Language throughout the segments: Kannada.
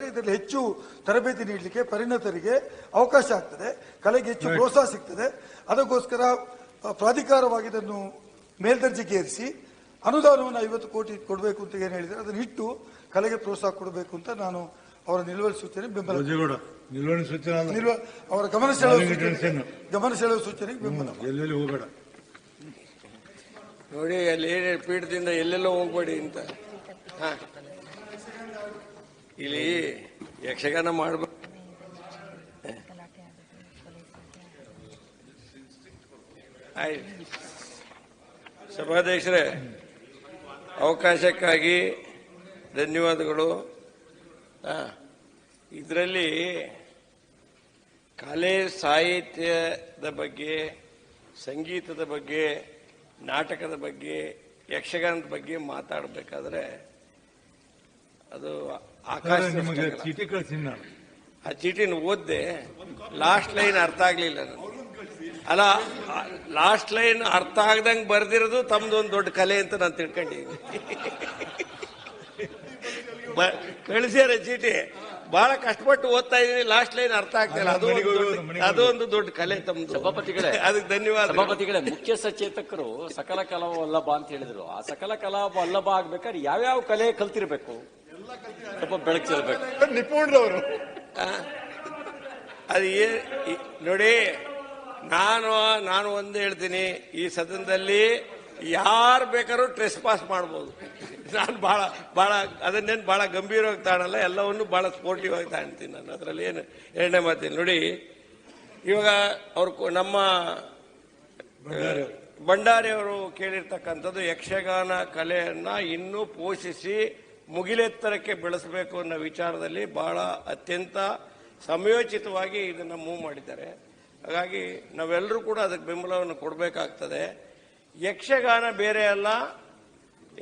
ಇದರಲ್ಲಿ ಹೆಚ್ಚು ತರಬೇತಿ ನೀಡಲಿಕ್ಕೆ ಪರಿಣತರಿಗೆ ಅವಕಾಶ ಆಗ್ತದೆ, ಕಲೆಗೆ ಹೆಚ್ಚು ಪ್ರೋತ್ಸಾಹ ಸಿಗ್ತದೆ. ಅದಕ್ಕೋಸ್ಕರ ಪ್ರಾಧಿಕಾರವಾಗಿ ಇದನ್ನು ಮೇಲ್ದರ್ಜೆಗೇರಿಸಿ ಅನುದಾನವನ್ನು 50 ಕೋಟಿ ಕೊಡಬೇಕು ಅಂತ ಏನು ಹೇಳಿದರೆ ಅದನ್ನು ಇಟ್ಟು ಕಲೆಗೆ ಪ್ರೋತ್ಸಾಹ ಕೊಡಬೇಕು ಅಂತ ನಾನು ಅವರ ನಿಲುವಳಿ ಸೂಚನೆ ಬೆಂಬಲ ಅವರ ಗಮನ ಸೆಳೆಯುವ ಸೂಚನೆಗೆ ಬೆಂಬಲ. ಎಲ್ಲೆಲ್ಲಿ ಹೋಗಬೇಡ ನೋಡಿ, ಅಲ್ಲಿ ಪೀಠದಿಂದ ಎಲ್ಲೆಲ್ಲೋ ಹೋಗ್ಬೇಡಿ ಅಂತ. ಇಲ್ಲಿ ಯಕ್ಷಗಾನ ಮಾಡಬೇಕು. ಆಯ್ತು, ಸಭಾಧ್ಯಕ್ಷರೇ, ಅವಕಾಶಕ್ಕಾಗಿ ಧನ್ಯವಾದಗಳು. ಇದರಲ್ಲಿ ಕಲೆ ಸಾಹಿತ್ಯದ ಬಗ್ಗೆ, ಸಂಗೀತದ ಬಗ್ಗೆ, ನಾಟಕದ ಬಗ್ಗೆ, ಯಕ್ಷಗಾನದ ಬಗ್ಗೆ ಮಾತಾಡಬೇಕಾದ್ರೆ ಅದು ಆಕಾಶ. ಚೀಟಿ ಕಳಿಸಿನ ಆ ಚೀಟಿನ ಓದ್ದೆ, ಲಾಸ್ಟ್ ಲೈನ್ ಅರ್ಥ ಆಗ್ಲಿಲ್ಲ ನನಗೆ. ಅಲ್ಲ, ಲಾಸ್ಟ್ ಲೈನ್ ಅರ್ಥ ಆಗ್ದಂಗೆ ಬರ್ದಿರೋದು ತಮ್ದೊಂದು ದೊಡ್ಡ ಕಲೆ ಅಂತ ನಾನು ತಿಳ್ಕೊಂಡಿದ್ದೀನಿ. ಕಳಿಸ್ಯಾರ ಚೀಟಿ, ಬಹಳ ಕಷ್ಟಪಟ್ಟು ಓದ್ತಾ ಇದೀನಿ, ಲಾಸ್ಟ್ ಲೈನ್ ಅರ್ಥ ಆಗ್ತಿಲ್ಲ. ಅದು ಒಂದು ದೊಡ್ಡ ಕಲೆ ತಮ್ಮ. ಸಭಾಪತಿಗಳೇ, ಅದಕ್ಕೆ ಧನ್ಯವಾದ. ಸಭಾಪತಿಗಳೇ, ಮುಖ್ಯ ಸಚೇತಕರು ಸಕಲ ಕಲಾ ವಲ್ಲಭ ಅಂತ ಹೇಳಿದ್ರು. ಆ ಸಕಲ ಕಲಾ ವಲ್ಲಭ ಆಗ್ಬೇಕಾದ್ರೆ ಯಾವ್ಯಾವ ಕಲೆ ಕಲ್ತಿರ್ಬೇಕು ಸ್ವಲ್ಪ ಬೆಳಕು ಚೆಲ್ಲಬೇಕು. ನಿಪುಣರವರು ಅದು ನೋಡಿ, ನಾನು ಒಂದು ಹೇಳ್ತೀನಿ, ಈ ಸದನದಲ್ಲಿ ಯಾರು ಬೇಕಾದ್ರೂ ಟ್ರೆಸ್ ಪಾಸ್ ಮಾಡ್ಬೋದು. ನಾನು ಬಹಳ ಅದನ್ನೇನು ಬಹಳ ಗಂಭೀರವಾಗಿ ತಾಣಲ್ಲ, ಎಲ್ಲವನ್ನು ಬಹಳ ಸ್ಪೋರ್ಟಿವ್ ಆಗಿ ತಾಣ್ತೀನಿ ನಾನು. ಅದರಲ್ಲಿ ಏನು ಎರಡನೇ ಮಾತಿಲ್ಲ. ನೋಡಿ, ಇವಾಗ ಅವ್ರು ನಮ್ಮ ಭಂಡಾರಿಯವರು ಕೇಳಿರ್ತಕ್ಕಂಥದ್ದು ಯಕ್ಷಗಾನ ಕಲೆಯನ್ನ ಇನ್ನೂ ಪೋಷಿಸಿ ಮುಗಿಲೆತ್ತರಕ್ಕೆ ಬೆಳೆಸಬೇಕು ಅನ್ನೋ ವಿಚಾರದಲ್ಲಿ ಬಹಳ ಅತ್ಯಂತ ಸಮಯೋಚಿತವಾಗಿ ಇದನ್ನ ಮೂವ್ ಮಾಡಿದ್ದಾರೆ. ಹಾಗಾಗಿ ನಾವೆಲ್ಲರೂ ಕೂಡ ಅದಕ್ಕೆ ಬೆಂಬಲವನ್ನು ಕೊಡಬೇಕಾಗ್ತದೆ. ಯಕ್ಷಗಾನ ಬೇರೆ ಅಲ್ಲ,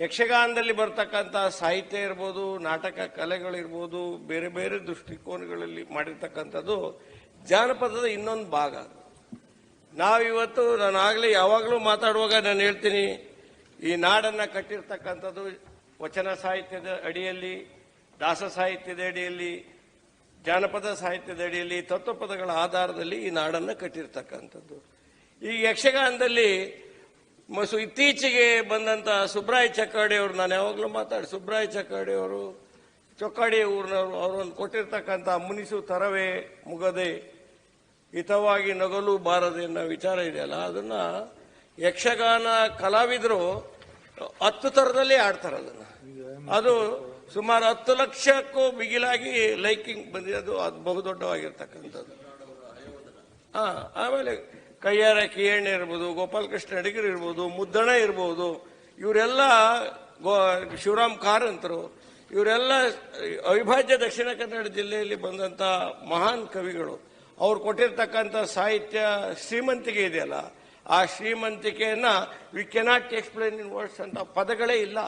ಯಕ್ಷಗಾನದಲ್ಲಿ ಬರ್ತಕ್ಕಂಥ ಸಾಹಿತ್ಯ ಇರ್ಬೋದು, ನಾಟಕ ಕಲೆಗಳಿರ್ಬೋದು, ಬೇರೆ ಬೇರೆ ದೃಷ್ಟಿಕೋನಗಳಲ್ಲಿ ಮಾಡಿರ್ತಕ್ಕಂಥದ್ದು ಜಾನಪದದ ಇನ್ನೊಂದು ಭಾಗ. ನಾವಿವತ್ತು, ನಾನು ಆಗಲೇ ಯಾವಾಗಲೂ ಮಾತಾಡುವಾಗ ನಾನು ಹೇಳ್ತೀನಿ, ಈ ನಾಡನ್ನು ಕಟ್ಟಿರ್ತಕ್ಕಂಥದ್ದು ವಚನ ಸಾಹಿತ್ಯದ ಅಡಿಯಲ್ಲಿ, ದಾಸ ಸಾಹಿತ್ಯದ ಅಡಿಯಲ್ಲಿ, ಜಾನಪದ ಸಾಹಿತ್ಯದ ಅಡಿಯಲ್ಲಿ, ತತ್ವಪದಗಳ ಆಧಾರದಲ್ಲಿ ಈ ನಾಡನ್ನು ಕಟ್ಟಿರ್ತಕ್ಕಂಥದ್ದು. ಈ ಯಕ್ಷಗಾನದಲ್ಲಿ ಇತ್ತೀಚೆಗೆ ಬಂದಂತ ಸುಬ್ರಾಯ ಚಕ್ಕಾಡಿ ಅವರು, ನಾನು ಯಾವಾಗಲೂ ಸುಬ್ರಾಯ ಚಕ್ಕಾಡಿ ಅವರು, ಚೊಕ್ಕಾಡಿ ಊರಿನವರು, ಅವರನ್ನು ಕೊಟ್ಟಿರ್ತಕ್ಕಂಥ ಮುನಿಸು ತರವೇ ಮುಗದೆ ಹಿತವಾಗಿ ನಗಲು ಬಾರದೆ ಅನ್ನೋ ವಿಚಾರ ಇದೆಯಲ್ಲ, ಅದನ್ನ ಯಕ್ಷಗಾನ ಕಲಾವಿದರು 10 ಥರದಲ್ಲಿ ಆಡ್ತಾರೆ. ಅದು ಸುಮಾರು 10 ಲಕ್ಷಕ್ಕೂ ಬಿಗಿಲಾಗಿ ಲೈಕಿಂಗ್ ಬಂದಿದೆ. ಅದು ಬಹುದೊಡ್ಡವಾಗಿರ್ತಕ್ಕಂಥದ್ದು. ಆಮೇಲೆ ಕೈಯಾರ ಕಿಯಣ್ಣ ಇರ್ಬೋದು, ಗೋಪಾಲಕೃಷ್ಣ ಅಡಿಗರ್ ಇರ್ಬೋದು, ಮುದ್ದಣ ಇರ್ಬೋದು, ಇವರೆಲ್ಲ ಶಿವರಾಮ್ ಕಾರಂತರು, ಇವರೆಲ್ಲ ಅವಿಭಾಜ್ಯ ದಕ್ಷಿಣ ಕನ್ನಡ ಜಿಲ್ಲೆಯಲ್ಲಿ ಬಂದಂತ ಮಹಾನ್ ಕವಿಗಳು. ಅವ್ರು ಕೊಟ್ಟಿರ್ತಕ್ಕಂಥ ಸಾಹಿತ್ಯ ಶ್ರೀಮಂತಿಕೆ ಇದೆಯಲ್ಲ, ಆ ಶ್ರೀಮಂತಿಕೆಯನ್ನ we cannot explain in words ಅಂತ ಪದಗಳೇ ಇಲ್ಲ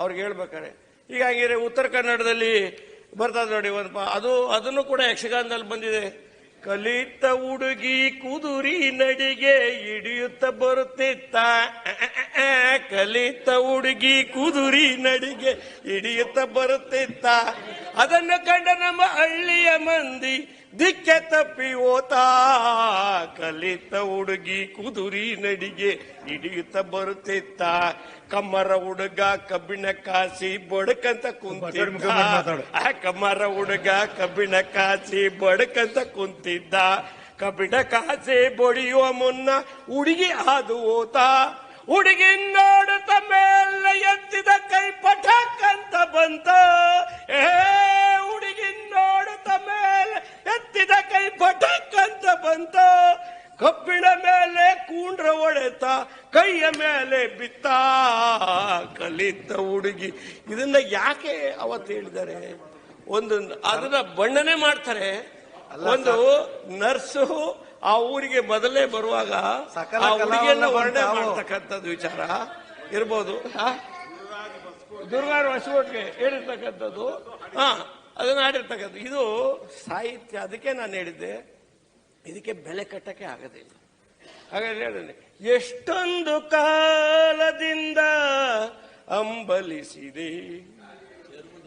ಅವ್ರಿಗೆ ಹೇಳ್ಬೇಕಾರೆ. ಹೀಗಾಗಿದ್ರೆ ಉತ್ತರ ಕನ್ನಡದಲ್ಲಿ ಬರ್ತದೆ ನೋಡಿ ಒಂದು ಅದನ್ನು ಕೂಡ ಯಕ್ಷಗಾನದಲ್ಲಿ ಬಂದಿದೆ. ಕಲಿತ ಹುಡುಗಿ ಕುದುರಿ ನಡಿಗೆ ಹಿಡಿಯುತ್ತ ಬರುತ್ತಿತ್ತ, ಕಲಿತ ಹುಡುಗಿ ಕುದುರಿ ನಡಿಗೆ ಹಿಡಿಯುತ್ತ ಬರುತ್ತಿತ್ತ, ಅದನ್ನು ಕಂಡ ನಮ್ಮ ಹಳ್ಳಿಯ ಮಂದಿ ದಿಕ್ಕೆ ತಪ್ಪಿ ಓತಾ, ಕಲಿತ ಹುಡುಗಿ ಕುದುರಿ ನಡಿಗೆ ಹಿಡಿಯುತ್ತ ಬರುತ್ತಿತ್ತ, ಕಮ್ಮರ ಹುಡುಗ ಕಬ್ಬಿಣ ಕಾಸಿ ಬಡಕಂತ ಕುಂತಿದ್ದ, ಕಮ್ಮರ ಹುಡುಗ ಕಬ್ಬಿಣ ಕಾಸಿ ಬಡಕಂತ ಕುಂತಿದ್ದ, ಕಬ್ಬಿಣ ಕಾಸಿ ಬಡಿಯುವ ಮುನ್ನ ಹುಡುಗಿ ಹಾದು ಹೋತ, ಹುಡುಗಿ ನೋಡುತ್ತ ಮೇಲೆ ಎತ್ತಿದ ಕೈ ಪಠಕ್ ಅಂತ ಬಂತ, ಹುಡುಗಿ ನೋಡುತ್ತ ಮೇಲೆ ಎತ್ತಿದ ಕೈ ಪಠಕ್ ಅಂತ ಬಂತ, ಕಬ್ಬಿಣ ಮೇಲೆ ಕೂಂಡ್ರ ಹೊಡೆತ ಕೈಯ ಮೇಲೆ ಬಿತ್ತ, ಕಲಿತ ಹುಡುಗಿ. ಇದನ್ನ ಯಾಕೆ ಅವತ್ತು ಹೇಳಿದ್ದಾರೆ? ಅದನ್ನ ಬಣ್ಣನೆ ಮಾಡ್ತಾರೆ. ಒಂದು ನರ್ಸು ಆ ಊರಿಗೆ ಮೊದಲೇ ಬರುವಾಗ ಆ ಹುಡುಗಿಯನ್ನ ವರ್ಣನೆ ಮಾಡ್ತಕ್ಕಂಥದ್ದು ವಿಚಾರ ಇರ್ಬೋದು. ದುರ್ಗಾರ ಹೊಸಕೋಟೆ ಹೇಳಿರ್ತಕ್ಕಂಥದ್ದು, ಅದನ್ನ ಆಡಿರ್ತಕ್ಕಂಥದ್ದು ಇದು ಸಾಹಿತ್ಯ. ಅದಕ್ಕೆ ನಾನು ಹೇಳಿದ್ದೆ, ಇದಕ್ಕೆ ಬೆಲೆ ಕಟ್ಟಕ್ಕೆ ಆಗೋದಿಲ್ಲ. ಹಾಗಾದ್ರೆ ಹೇಳಿದೆ, ಎಷ್ಟೊಂದು ಕಾಲದಿಂದ ಅಂಬಲಿಸಿದೆ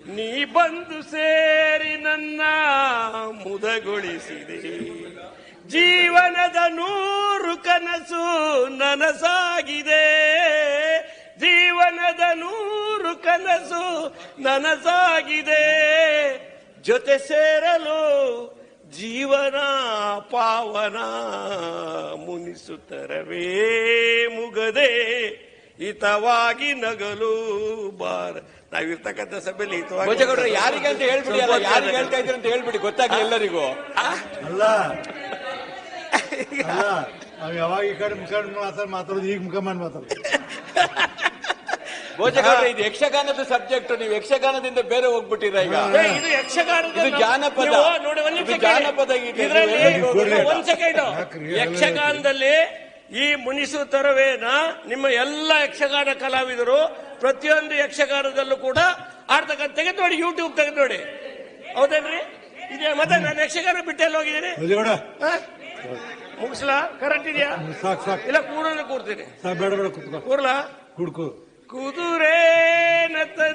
ನೀ ಬಂದು ಸೇರಿ ನನ್ನ ಮುದಗೊಳಿಸಿದೆ, ಜೀವನದ 100 ಕನಸು ನನಸಾಗಿದೆ, ಜೀವನದ 100 ಕನಸು ನನಸಾಗಿದೆ, ಜೊತೆ ಸೇರಲು ಜೀವನ ಪಾವನ ಮುನಿಸುತ್ತರವೇ ಮುಗದೆ ಹಿತವಾಗಿ ನಗಲು ಬಾರ. ನಾವಿರ್ತಕ್ಕಂಥ ಸಭೆಯಲ್ಲಿ ಭೋಜೇಗೌಡ್ರೆ ಯಾರಿಗೆ ಅಂತ ಹೇಳ್ಬಿಡಿ, ಅಲ್ಲ ಯಾರಿಗೆ ಹೇಳ್ತಾ ಇದ್ರಿ ಅಂತ ಹೇಳ್ಬಿಡಿ, ಗೊತ್ತಾಗ್ಲಿ ಎಲ್ಲರಿಗೂ. ಅಲ್ಲ ನಾವ್ ಯಾವಾಗ ಈ ಕಡೆ ಮುಖ ಮಾತಾಡೋದು ಈಗ ಮುಖ ಮಾಡಿ ಮಾತಾಡೋದು. ಭೋಜೇಗೌಡ್ರೆ ಇದು ಯಕ್ಷಗಾನದ ಸಬ್ಜೆಕ್ಟ್, ನೀವು ಯಕ್ಷಗಾನದಿಂದ ಬೇರೆ ಹೋಗ್ಬಿಟ್ಟಿರ ಈಗ. ಇದು ಯಕ್ಷಗಾನದ ಇದು ಜಾನಪದ, ನೋಡಿ ಇದು ಜಾನಪದ ಗೀತೆ. ಇದರಲ್ಲಿ ಒಂದ್ ಸೆಕೆಂಡ್, ಯಕ್ಷಗಾನದಲ್ಲಿ ಈ ಮುನಿಸು ತರವೇನ ನಿಮ್ಮ ಎಲ್ಲ ಯಕ್ಷಗಾನ ಕಲಾವಿದರು ಪ್ರತಿಯೊಂದು ಯಕ್ಷಗಾನದಲ್ಲೂ ಕೂಡ ಆಡ್ತಕ್ಕಂಥ ತೆಗೆದು ನೋಡಿ, ಯೂಟ್ಯೂಬ್ ತೆಗೆದು ನೋಡಿ, ಹೌದೇನ್ರಿ? ಇದೇ ಮತ್ತೆ ನಾನು ಯಕ್ಷಗಾನ ಬಿಟ್ಟೆಲ್ಲ ಹೋಗಿದ್ದೀನಿ. ಮುಗಿಸ್ಲಾ? ಕರೆಕ್ಟ್ ಇದೆಯಾ? ಇಲ್ಲ ಕೂಡಲೇ ಕೂರ್ತೀನಿ. ಬೇಡ ಬೇಡ ಕುತ್ಕೋ, ಕೂರ್ಲಾ? ಕುಡ್ಕೋ. ಕುದುರೆ